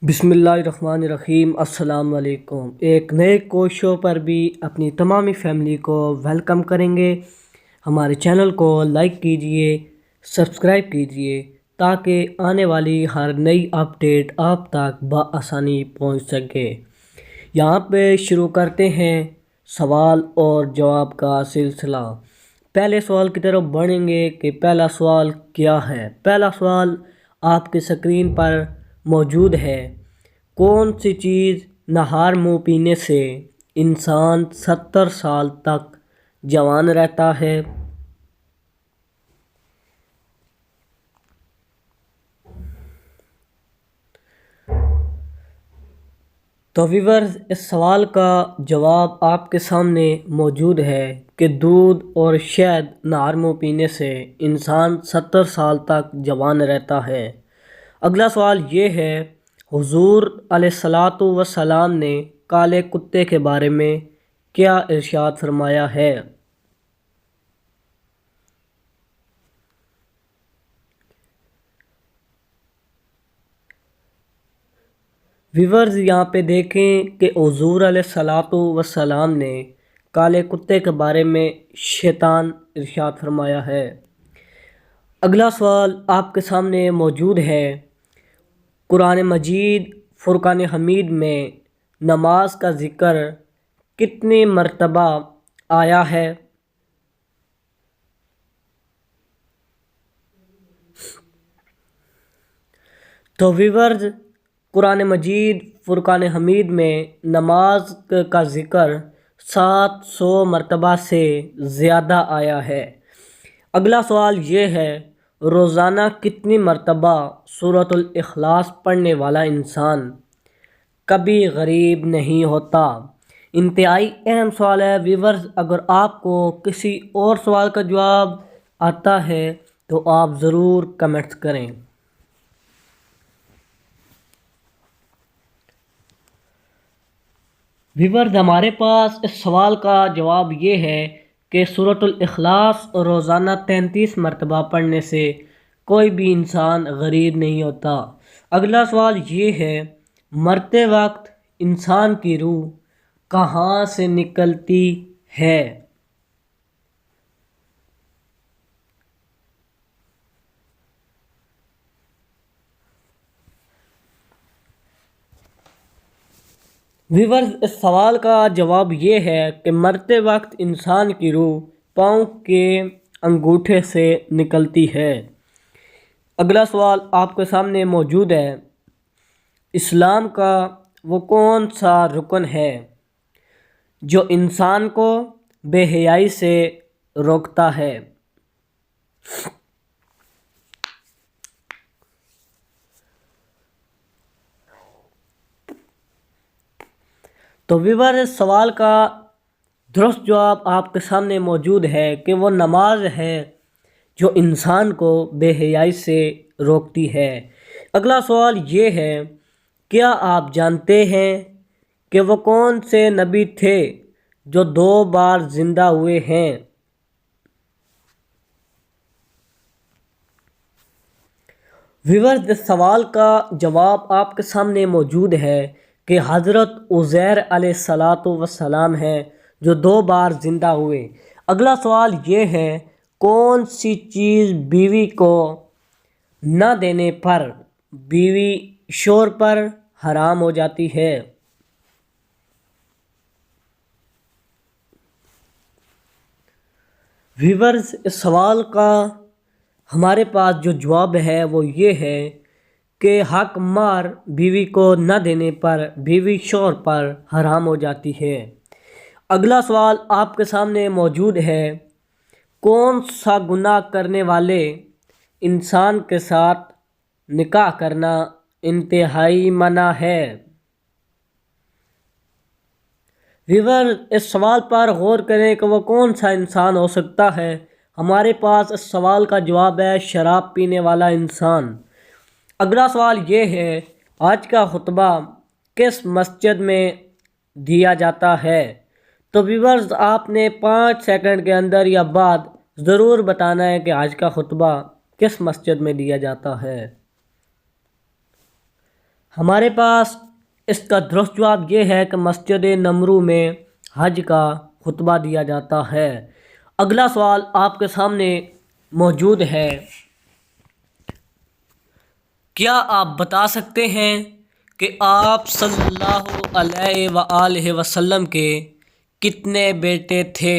بسم اللہ الرحمن الرحیم۔ السلام علیکم۔ ایک نئے کوششوں پر بھی اپنی تمامی فیملی کو ویلکم کریں گے۔ ہمارے چینل کو لائک کیجئے، سبسکرائب کیجئے تاکہ آنے والی ہر نئی اپڈیٹ آپ تک بآسانی پہنچ سکے۔ یہاں پہ شروع کرتے ہیں سوال اور جواب کا سلسلہ۔ پہلے سوال کی طرف بڑھیں گے کہ پہلا سوال کیا ہے۔ پہلا سوال آپ کی اسکرین پر موجود ہے۔ کون سی چیز نہار منہ پینے سے انسان 70 سال تک جوان رہتا ہے؟ تو ویورز، اس سوال کا جواب آپ کے سامنے موجود ہے کہ دودھ اور شہد نہار منہ پینے سے انسان 70 سال تک جوان رہتا ہے۔ اگلا سوال یہ ہے، حضور علیہ الصلاۃ والسلام نے کالے کتے کے بارے میں کیا ارشاد فرمایا ہے؟ ویورز، یہاں پہ دیکھیں کہ حضور علیہ الصلاۃ والسلام نے کالے کتے کے بارے میں شیطان ارشاد فرمایا ہے۔ اگلا سوال آپ کے سامنے موجود ہے۔ قرآن مجید فرقان حمید میں نماز کا ذکر کتنی مرتبہ آیا ہے؟ تو ویورز، قرآن مجید فرقان حمید میں نماز کا ذکر 700 مرتبہ سے زیادہ آیا ہے۔ اگلا سوال یہ ہے، روزانہ کتنی مرتبہ سورۃ الاخلاص پڑھنے والا انسان کبھی غریب نہیں ہوتا؟ انتہائی اہم سوال ہے ویورز۔ اگر آپ کو کسی اور سوال کا جواب آتا ہے تو آپ ضرور کمنٹس کریں۔ ویورز، ہمارے پاس اس سوال کا جواب یہ ہے کہ سورۃ الاخلاص روزانہ 33 مرتبہ پڑھنے سے کوئی بھی انسان غریب نہیں ہوتا۔ اگلا سوال یہ ہے، مرتے وقت انسان کی روح کہاں سے نکلتی ہے؟ ویورز، اس سوال کا جواب یہ ہے کہ مرتے وقت انسان کی روح پاؤں کے انگوٹھے سے نکلتی ہے۔ اگلا سوال آپ کے سامنے موجود ہے، اسلام کا وہ کون سا رکن ہے جو انسان کو بے حیائی سے روکتا ہے؟ تو ویور، اس سوال کا درست جواب آپ کے سامنے موجود ہے کہ وہ نماز ہے جو انسان کو بے حیائی سے روکتی ہے۔ اگلا سوال یہ ہے، کیا آپ جانتے ہیں کہ وہ کون سے نبی تھے جو 2 بار زندہ ہوئے ہیں؟ ویورز، اس سوال کا جواب آپ کے سامنے موجود ہے کہ حضرت عزیر علیہ السلام ہیں جو 2 بار زندہ ہوئے۔ اگلا سوال یہ ہے، کون سی چیز بیوی کو نہ دینے پر بیوی شوہر پر حرام ہو جاتی ہے؟ ویورز، اس سوال کا ہمارے پاس جو جواب ہے وہ یہ ہے کہ حق مہر بیوی کو نہ دینے پر بیوی شوہر پر حرام ہو جاتی ہے۔ اگلا سوال آپ کے سامنے موجود ہے، کون سا گناہ کرنے والے انسان کے ساتھ نکاح کرنا انتہائی منع ہے؟ ویور، اس سوال پر غور کریں کہ وہ کون سا انسان ہو سکتا ہے۔ ہمارے پاس اس سوال کا جواب ہے، شراب پینے والا انسان۔ اگلا سوال یہ ہے، آج کا خطبہ کس مسجد میں دیا جاتا ہے؟ تو ویورز، آپ نے 5 سیکنڈ کے اندر یا بعد ضرور بتانا ہے کہ آج کا خطبہ کس مسجد میں دیا جاتا ہے۔ ہمارے پاس اس کا درست جواب یہ ہے کہ مسجد نمرو میں حج کا خطبہ دیا جاتا ہے۔ اگلا سوال آپ کے سامنے موجود ہے، کیا آپ بتا سکتے ہیں کہ آپ صلی اللہ علیہ وآلہ وسلم کے کتنے بیٹے تھے؟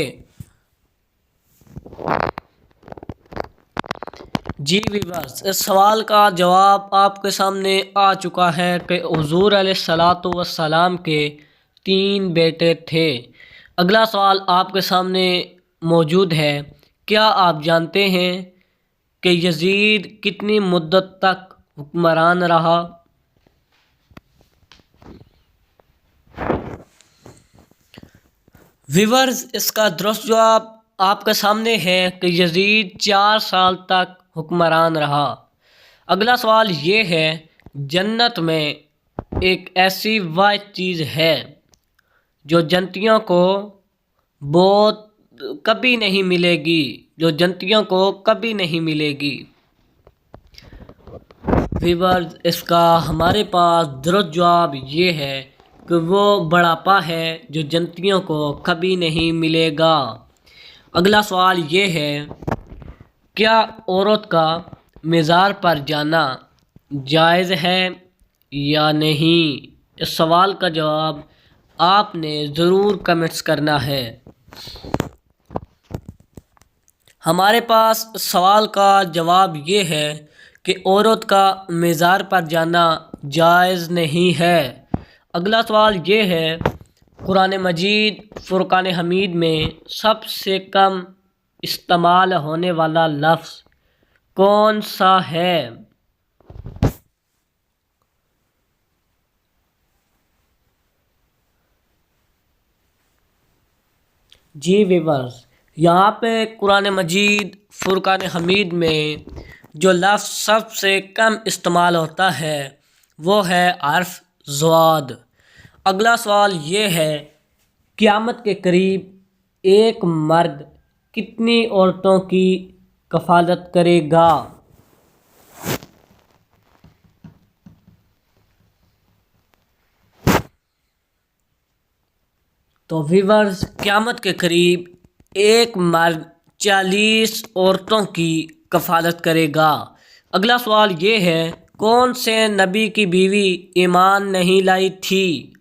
جی ویورز، اس سوال کا جواب آپ کے سامنے آ چکا ہے کہ حضور علیہ الصلاۃ والسلام کے 3 بیٹے تھے۔ اگلا سوال آپ کے سامنے موجود ہے، کیا آپ جانتے ہیں کہ یزید کتنی مدت تک حکمران رہا؟ ویورز، اس کا درست جواب آپ کے سامنے ہے کہ یزید 4 سال تک حکمران رہا۔ اگلا سوال یہ ہے، جنت میں ایک ایسی واحد چیز ہے جو جنتیوں کو کبھی نہیں ملے گی، ویورز، اس کا ہمارے پاس درست جواب یہ ہے کہ وہ بڑھاپا ہے جو جنتیوں کو کبھی نہیں ملے گا۔ اگلا سوال یہ ہے، کیا عورت کا مزار پر جانا جائز ہے یا نہیں؟ اس سوال کا جواب آپ نے ضرور کمنٹس کرنا ہے۔ ہمارے پاس سوال کا جواب یہ ہے کہ عورت کا مزار پر جانا جائز نہیں ہے۔ اگلا سوال یہ ہے، قرآن مجید فرقان حمید میں سب سے کم استعمال ہونے والا لفظ کون سا ہے؟ جی ویورز، یہاں پہ قرآن مجید فرقان حمید میں جو لفظ سب سے کم استعمال ہوتا ہے وہ ہے حرف ضاد۔ اگلا سوال یہ ہے، قیامت کے قریب ایک مرد کتنی عورتوں کی کفالت کرے گا؟ تو ویورز، قیامت کے قریب ایک مرد 40 عورتوں کی کفالت کرے گا۔ اگلا سوال یہ ہے، کون سے نبی کی بیوی ایمان نہیں لائی تھی؟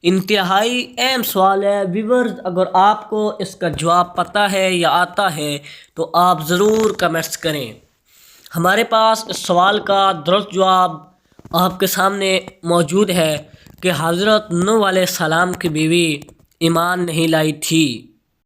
انتہائی اہم سوال ہے ویورز، اگر آپ کو اس کا جواب پتہ ہے یا آتا ہے تو آپ ضرور کمنٹس کریں۔ ہمارے پاس اس سوال کا درست جواب آپ کے سامنے موجود ہے کہ حضرت نوح علیہ السلام کی بیوی ایمان نہیں لائی تھی۔